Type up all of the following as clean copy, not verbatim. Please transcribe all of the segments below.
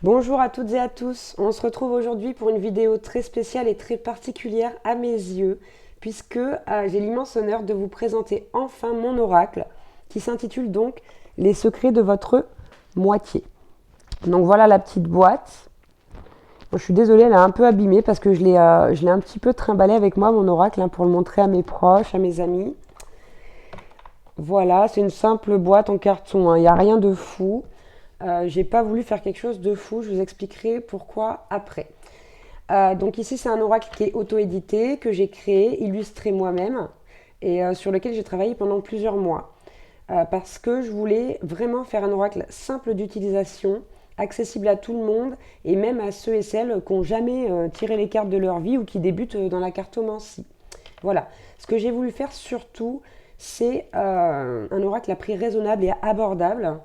Bonjour à toutes et à tous, on se retrouve aujourd'hui pour une vidéo très spéciale et très particulière à mes yeux, puisque j'ai l'immense honneur de vous présenter enfin mon oracle, qui s'intitule donc Les secrets de votre moitié. Donc voilà la petite boîte. Bon, je suis désolée, elle est un peu abîmée parce que je l'ai un petit peu trimballé avec moi, mon oracle, hein, pour le montrer à mes proches, à mes amis. Voilà, c'est une simple boîte en carton, hein, il n'y a rien de fou. J'ai pas voulu faire quelque chose de fou, je vous expliquerai pourquoi après. Donc ici c'est un oracle qui est auto-édité, que j'ai créé, illustré moi-même et sur lequel j'ai travaillé pendant plusieurs mois. Parce que je voulais vraiment faire un oracle simple d'utilisation, accessible à tout le monde et même à ceux et celles qui n'ont jamais tiré les cartes de leur vie ou qui débutent dans la cartomancie. Voilà. Ce que j'ai voulu faire surtout, c'est un oracle à prix raisonnable et abordable,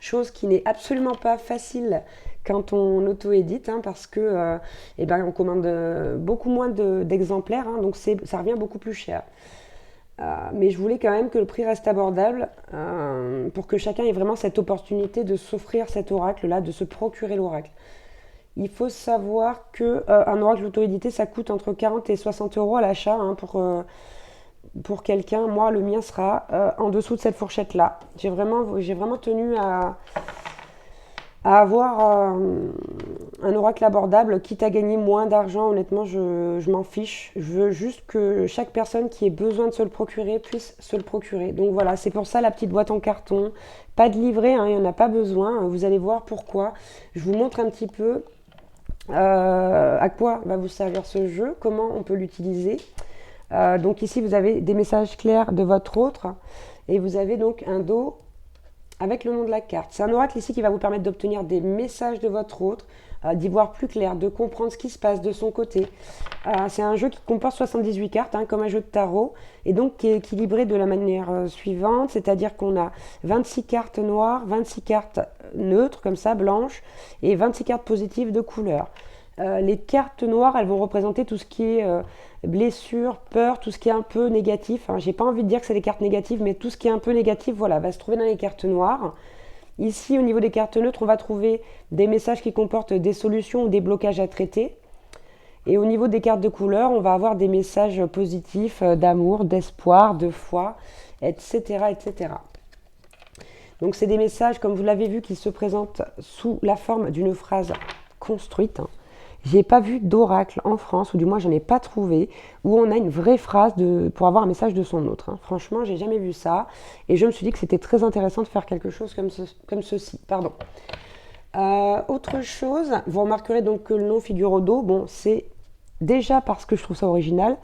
chose qui n'est absolument pas facile quand on auto-édite, hein, parce que eh ben, on commande beaucoup moins d'exemplaires, hein, donc ça revient beaucoup plus cher. Mais je voulais quand même que le prix reste abordable pour que chacun ait vraiment cette opportunité de s'offrir cet oracle-là, de se procurer l'oracle. Il faut savoir que un oracle auto-édité, ça coûte entre 40 et 60 euros à l'achat, hein, pour quelqu'un. Moi, le mien sera en dessous de cette fourchette-là. J'ai vraiment tenu à avoir un oracle abordable, quitte à gagner moins d'argent. Honnêtement, je m'en fiche. Je veux juste que chaque personne qui ait besoin de se le procurer puisse se le procurer. Donc voilà, c'est pour ça la petite boîte en carton. Pas de livret, hein, il n'y en a pas besoin. Vous allez voir pourquoi. Je vous montre un petit peu à quoi va vous servir ce jeu, comment on peut l'utiliser. Donc ici, vous avez des messages clairs de votre autre et vous avez donc un dos avec le nom de la carte. C'est un oracle ici qui va vous permettre d'obtenir des messages de votre autre, d'y voir plus clair, de comprendre ce qui se passe de son côté. C'est un jeu qui comporte 78 cartes, hein, comme un jeu de tarot, et donc qui est équilibré de la manière suivante, c'est-à-dire qu'on a 26 cartes noires, 26 cartes neutres, comme ça, blanches, et 26 cartes positives de couleur. Les cartes noires, elles vont représenter tout ce qui est blessure, peur, tout ce qui est un peu négatif. Hein. J'ai pas envie de dire que c'est des cartes négatives, mais tout ce qui est un peu négatif, voilà, va se trouver dans les cartes noires. Ici, au niveau des cartes neutres, on va trouver des messages qui comportent des solutions ou des blocages à traiter. Et au niveau des cartes de couleur, on va avoir des messages positifs d'amour, d'espoir, de foi, etc., etc. Donc c'est des messages, comme vous l'avez vu, qui se présentent sous la forme d'une phrase construite. J'ai pas vu d'oracle en France, ou du moins j'en ai pas trouvé, où on a une vraie phrase pour avoir un message de son autre. Hein. Franchement, j'ai jamais vu ça. Et je me suis dit que c'était très intéressant de faire quelque chose comme ceci. Pardon. Autre chose, vous remarquerez donc que le nom figure au dos. Bon, c'est déjà parce que je trouve ça original.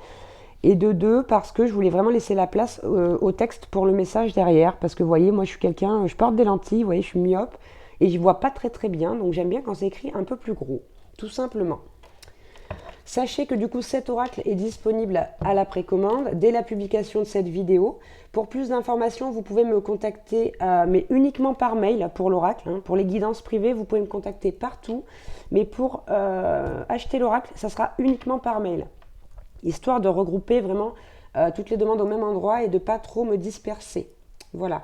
Et de deux, parce que je voulais vraiment laisser la place au texte pour le message derrière. Parce que vous voyez, moi je suis quelqu'un, je porte des lentilles, vous voyez, je suis myope. Et je vois pas très très bien. Donc j'aime bien quand c'est écrit un peu plus gros. Tout simplement. Sachez que du coup cet oracle est disponible à la précommande dès la publication de cette vidéo. Pour plus d'informations, vous pouvez me contacter, mais uniquement par mail pour l'oracle. Hein. Pour les guidances privées, vous pouvez me contacter partout. Mais pour acheter l'oracle, ça sera uniquement par mail. Histoire de regrouper vraiment toutes les demandes au même endroit et de pas trop me disperser. Voilà.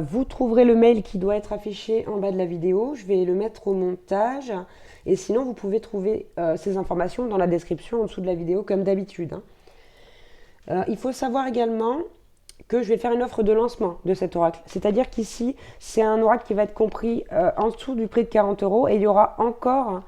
Vous trouverez le mail qui doit être affiché en bas de la vidéo. Je vais le mettre au montage. Et sinon, vous pouvez trouver ces informations dans la description en dessous de la vidéo, comme d'habitude. Hein. Il faut savoir également que je vais faire une offre de lancement de cet oracle. C'est-à-dire qu'ici, c'est un oracle qui va être compris en dessous du prix de 40 euros. Et il y aura encore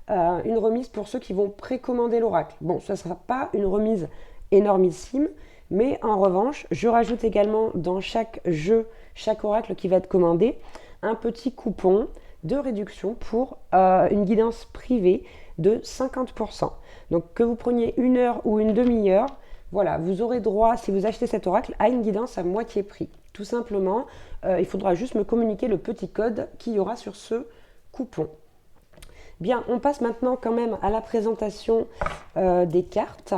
une remise pour ceux qui vont précommander l'oracle. Bon, ça ne sera pas une remise énormissime. Mais en revanche, je rajoute également dans chaque jeu, chaque oracle qui va être commandé, un petit coupon de réduction pour une guidance privée de 50%. Donc que vous preniez une heure ou une demi-heure, voilà, vous aurez droit, si vous achetez cet oracle, à une guidance à moitié prix. Tout simplement, il faudra juste me communiquer le petit code qu'il y aura sur ce coupon. Bien, on passe maintenant quand même à la présentation des cartes.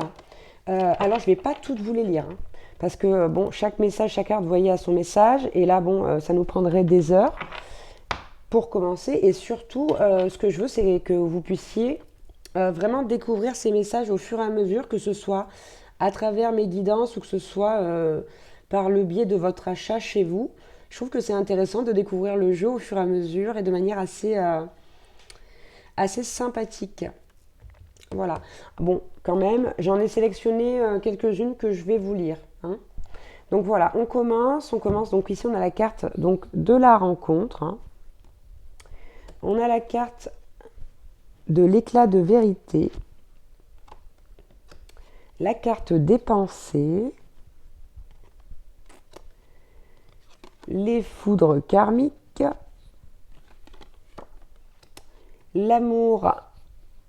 Alors, je ne vais pas toutes vous les lire, hein, parce que, bon, chaque message, chaque carte, vous voyez, a son message. Et là, bon, ça nous prendrait des heures pour commencer. Et surtout, ce que je veux, c'est que vous puissiez vraiment découvrir ces messages au fur et à mesure, que ce soit à travers mes guidances ou que ce soit par le biais de votre achat chez vous. Je trouve que c'est intéressant de découvrir le jeu au fur et à mesure et de manière assez assez sympathique. Voilà. Bon, quand même, j'en ai sélectionné quelques-unes que je vais vous lire, hein. Donc voilà, on commence. Donc ici, on a la carte donc, de la rencontre, hein. On a la carte de l'éclat de vérité. La carte des pensées. Les foudres karmiques. L'amour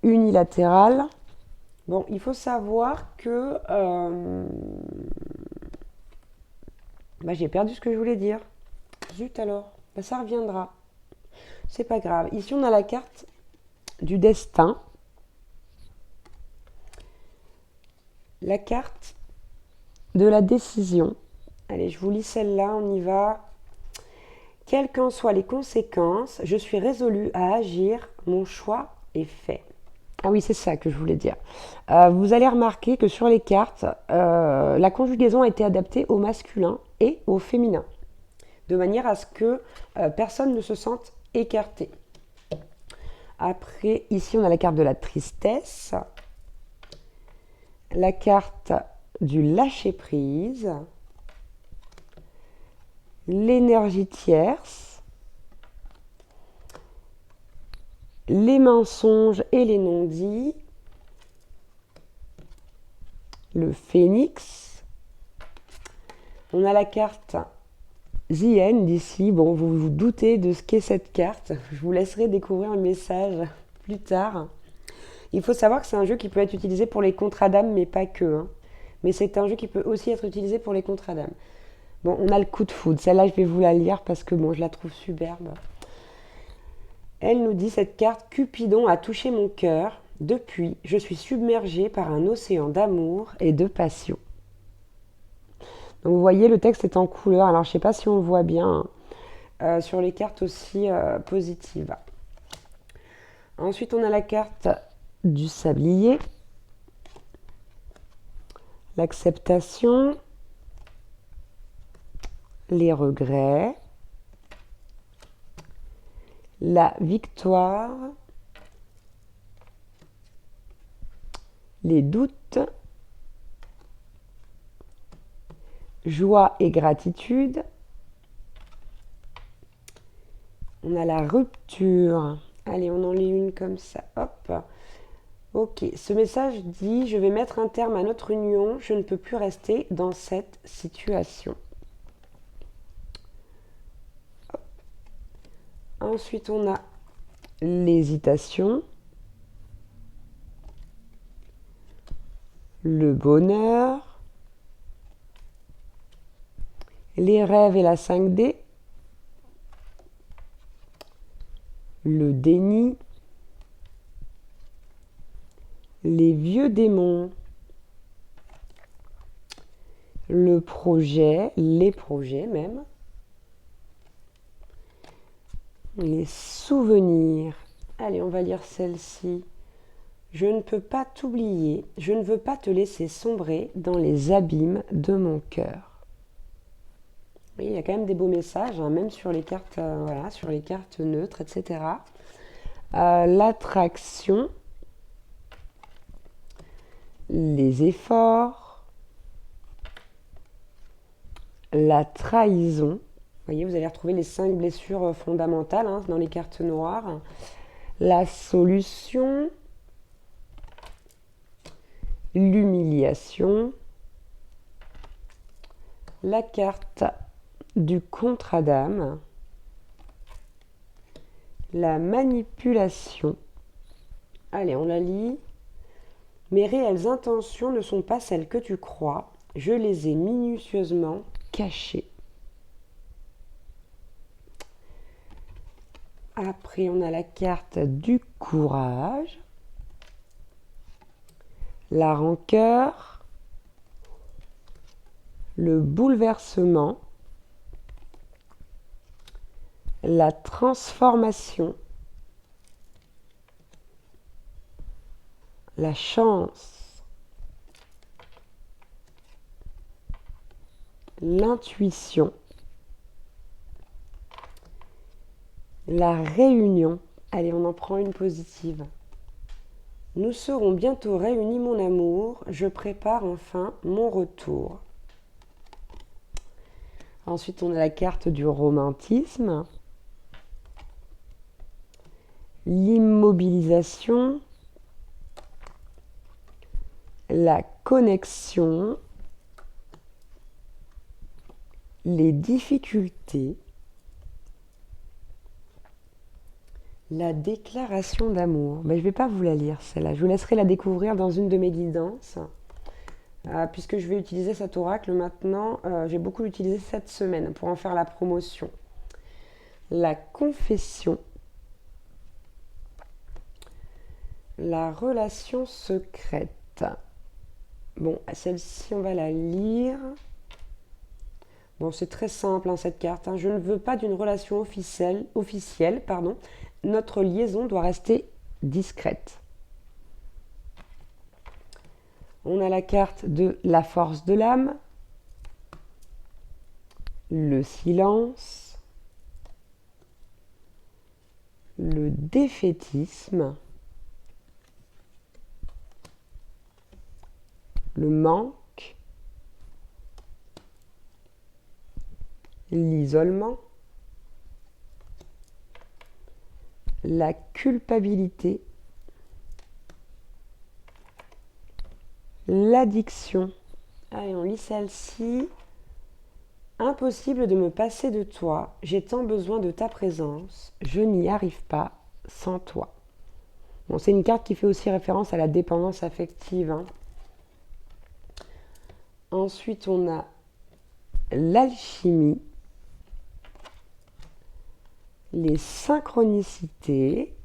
unilatéral. Bon, il faut savoir que... j'ai perdu ce que je voulais dire. Zut alors. Ça reviendra. C'est pas grave. Ici, on a la carte du destin. La carte de la décision. Allez, je vous lis celle-là, on y va. Quelles qu'en soient les conséquences, je suis résolue à agir, mon choix est fait. Ah oui, c'est ça que je voulais dire. Vous allez remarquer que sur les cartes, la conjugaison a été adaptée au masculin et au féminin, de manière à ce que personne ne se sente écarté. Après, ici, on a la carte de la tristesse, la carte du lâcher-prise, l'énergie tierce, les mensonges et les non-dits, le phénix. On a la carte The End ici. Bon, vous vous doutez de ce qu'est cette carte. Je vous laisserai découvrir le message plus tard. Il faut savoir que c'est un jeu qui peut être utilisé pour les contrats d'âme, mais pas que, hein. Mais c'est un jeu qui peut aussi être utilisé pour les contrats d'âme. Bon, on a le coup de foudre. Celle-là, je vais vous la lire parce que bon, je la trouve superbe. Elle nous dit, cette carte, Cupidon a touché mon cœur. Depuis, je suis submergée par un océan d'amour et de passion. Donc vous voyez, le texte est en couleur. Alors je ne sais pas si on le voit bien, hein, sur les cartes aussi positives. Ensuite, on a la carte du sablier. L'acceptation. Les regrets. La victoire. Les doutes. Joie et gratitude. On a la rupture. Allez, on en lit une comme ça. Hop. Ok, ce message dit « Je vais mettre un terme à notre union. Je ne peux plus rester dans cette situation. » Hop. Ensuite, on a l'hésitation. Le bonheur. Les rêves et la 5D. Le déni. Les vieux démons. Le projet, les projets même. Les souvenirs. Allez, on va lire celle-ci. Je ne peux pas t'oublier, je ne veux pas te laisser sombrer dans les abîmes de mon cœur. Oui, il y a quand même des beaux messages, hein, même sur les cartes, voilà, sur les cartes neutres, etc. L'attraction, les efforts, la trahison. Vous voyez, vous allez retrouver les 5 blessures fondamentales, hein, dans les cartes noires. La solution, l'humiliation, la carte du contrat d'âme, la manipulation. Allez, on la lit. Mes réelles intentions ne sont pas celles que tu crois. Je les ai minutieusement cachées. Après, on a la carte du courage, la rancœur, le bouleversement, la transformation, la chance, l'intuition, la réunion Allez, on en prend une positive. Nous serons bientôt réunis, mon amour. Je prépare enfin mon retour. Ensuite, on a la carte du romantisme. L'immobilisation. La connexion. Les difficultés. La déclaration d'amour. Ben, je ne vais pas vous la lire, celle-là. Je vous laisserai la découvrir dans une de mes guidances. Puisque je vais utiliser cet oracle maintenant, j'ai beaucoup utilisé cette semaine pour en faire la promotion. La confession. La relation secrète. Bon, celle-ci, on va la lire. Bon, c'est très simple, hein, cette carte. Hein. Je ne veux pas d'une relation officielle. Notre liaison doit rester discrète. On a la carte de la force de l'âme, le silence, le défaitisme, le manque, l'isolement, la culpabilité, l'addiction. Allez, on lit celle-ci. Impossible de me passer de toi, j'ai tant besoin de ta présence, je n'y arrive pas sans toi. Bon, c'est une carte qui fait aussi référence à la dépendance affective. Hein. Ensuite, on a l'alchimie, les synchronicités,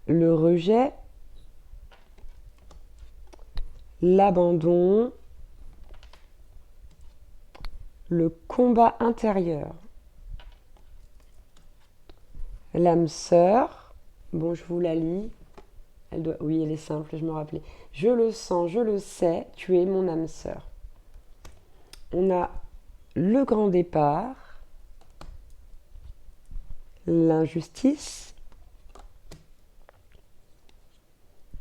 le rejet, l'abandon, le combat intérieur, l'âme sœur. Bon, je vous la lis. Oui, elle est simple, je me rappelais. Je le sens, je le sais, tu es mon âme sœur. On a le grand départ, l'injustice,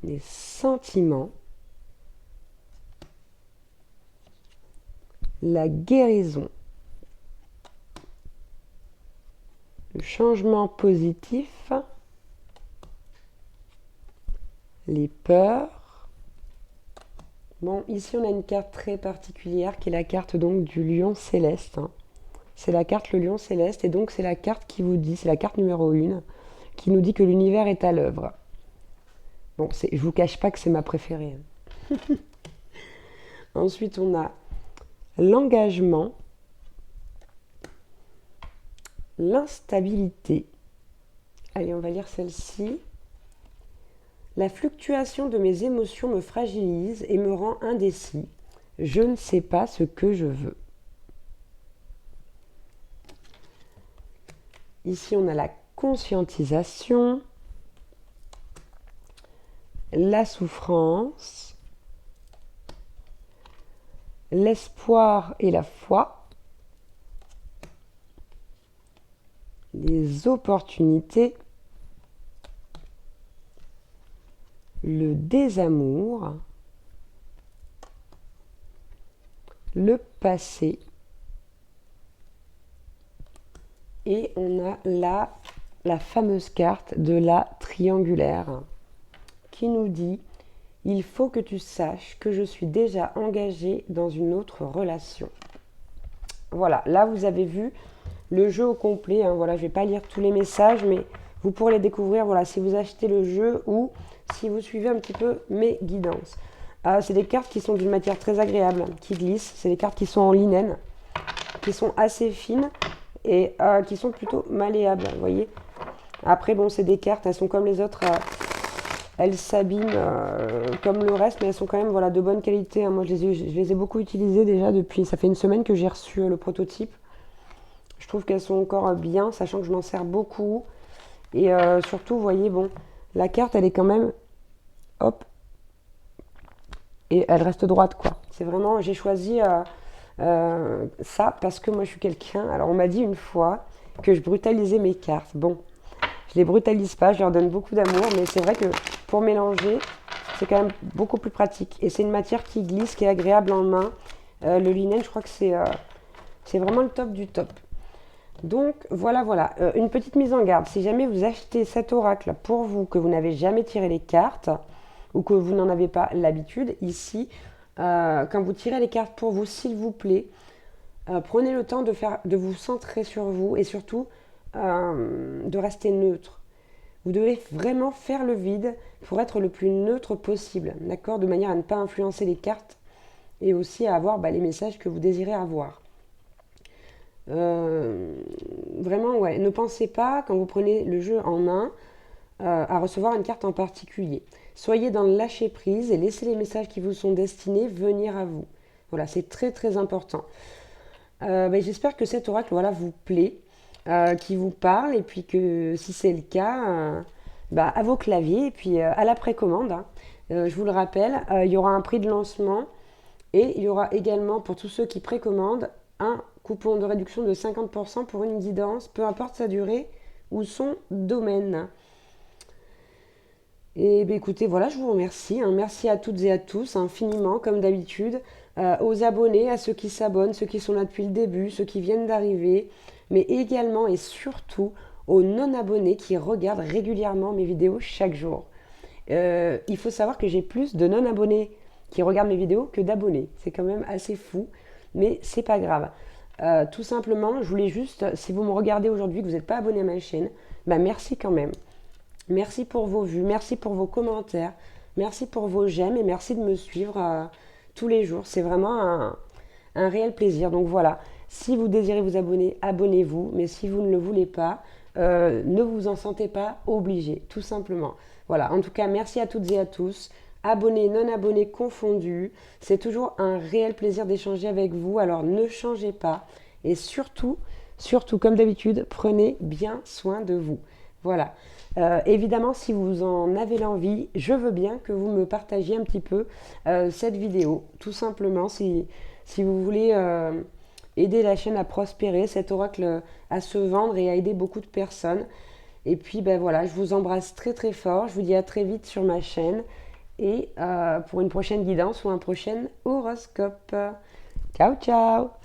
les sentiments, la guérison, le changement positif, les peurs. Bon, ici on a une carte très particulière qui est la carte donc du lion céleste. Hein. C'est la carte le lion céleste et donc c'est la carte qui vous dit, c'est la carte numéro 1 qui nous dit que l'univers est à l'œuvre. Bon, je vous cache pas que c'est ma préférée. Hein. Ensuite on a l'engagement, l'instabilité. Allez, on va lire celle-ci. La fluctuation de mes émotions me fragilise et me rend indécis. Je ne sais pas ce que je veux. Ici, on a la conscientisation, la souffrance, l'espoir et la foi, les opportunités, le désamour, le passé, et on a la fameuse carte de la triangulaire qui nous dit « Il faut que tu saches que je suis déjà engagée dans une autre relation ». Voilà, là vous avez vu le jeu au complet. Hein, voilà, je ne vais pas lire tous les messages, mais vous pourrez les découvrir voilà, si vous achetez le jeu ou si vous suivez un petit peu mes guidances. C'est des cartes qui sont d'une matière très agréable, qui glissent. C'est des cartes qui sont en linnen, qui sont assez fines et qui sont plutôt malléables, vous voyez. Après, bon, c'est des cartes, elles sont comme les autres, elles s'abîment comme le reste, mais elles sont quand même voilà, de bonne qualité. Hein. Moi, je les ai beaucoup utilisées déjà depuis, ça fait une semaine que j'ai reçu le prototype. Je trouve qu'elles sont encore bien, sachant que je m'en sers beaucoup. Et surtout, vous voyez, bon, la carte, elle est quand même, hop, et elle reste droite, quoi. C'est vraiment, j'ai choisi ça parce que moi, je suis quelqu'un. Alors, on m'a dit une fois, que je brutalisais mes cartes. Bon, je les brutalise pas, je leur donne beaucoup d'amour, mais c'est vrai que pour mélanger, c'est quand même beaucoup plus pratique. Et c'est une matière qui glisse, qui est agréable en main. Le linnen, je crois que c'est vraiment le top du top. Donc voilà, voilà. Une petite mise en garde. Si jamais vous achetez cet oracle pour vous, que vous n'avez jamais tiré les cartes, ou que vous n'en avez pas l'habitude, ici, quand vous tirez les cartes pour vous, s'il vous plaît, prenez le temps de vous centrer sur vous et surtout de rester neutre. Vous devez vraiment faire le vide pour être le plus neutre possible, d'accord, de manière à ne pas influencer les cartes et aussi à avoir les messages que vous désirez avoir. Vraiment, ouais, ne pensez pas, quand vous prenez le jeu en main, à recevoir une carte en particulier. Soyez dans le lâcher-prise et laissez les messages qui vous sont destinés venir à vous. Voilà, c'est très très important. J'espère que cet oracle vous plaît, qui vous parle, et puis que si c'est le cas, à vos claviers, et puis à la précommande. Hein. Je vous le rappelle, il y aura un prix de lancement, et il y aura également, pour tous ceux qui précommandent, un coupon de réduction de 50% pour une guidance, peu importe sa durée ou son domaine. Et écoutez, voilà, je vous remercie. Hein. Merci à toutes et à tous, infiniment, comme d'habitude. Aux abonnés, à ceux qui s'abonnent, ceux qui sont là depuis le début, ceux qui viennent d'arriver, mais également et surtout aux non-abonnés qui regardent régulièrement mes vidéos chaque jour. Il faut savoir que j'ai plus de non-abonnés qui regardent mes vidéos que d'abonnés. C'est quand même assez fou, mais c'est pas grave. Tout simplement, je voulais juste, si vous me regardez aujourd'hui, que vous n'êtes pas abonné à ma chaîne, merci quand même. Merci pour vos vues, merci pour vos commentaires, merci pour vos j'aime et merci de me suivre tous les jours. C'est vraiment un réel plaisir. Donc voilà, si vous désirez vous abonner, abonnez-vous, mais si vous ne le voulez pas, ne vous en sentez pas obligé, tout simplement. Voilà, en tout cas, merci à toutes et à tous. Abonnés, non abonnés confondus. C'est toujours un réel plaisir d'échanger avec vous, alors ne changez pas. Et surtout, surtout, comme d'habitude, prenez bien soin de vous. Voilà. Évidemment, si vous en avez l'envie, je veux bien que vous me partagiez un petit peu cette vidéo. Tout simplement, si vous voulez aider la chaîne à prospérer, cet oracle à se vendre et à aider beaucoup de personnes. Et puis, voilà, je vous embrasse très très fort. Je vous dis à très vite sur ma chaîne et pour une prochaine guidance ou un prochain horoscope. Ciao, ciao!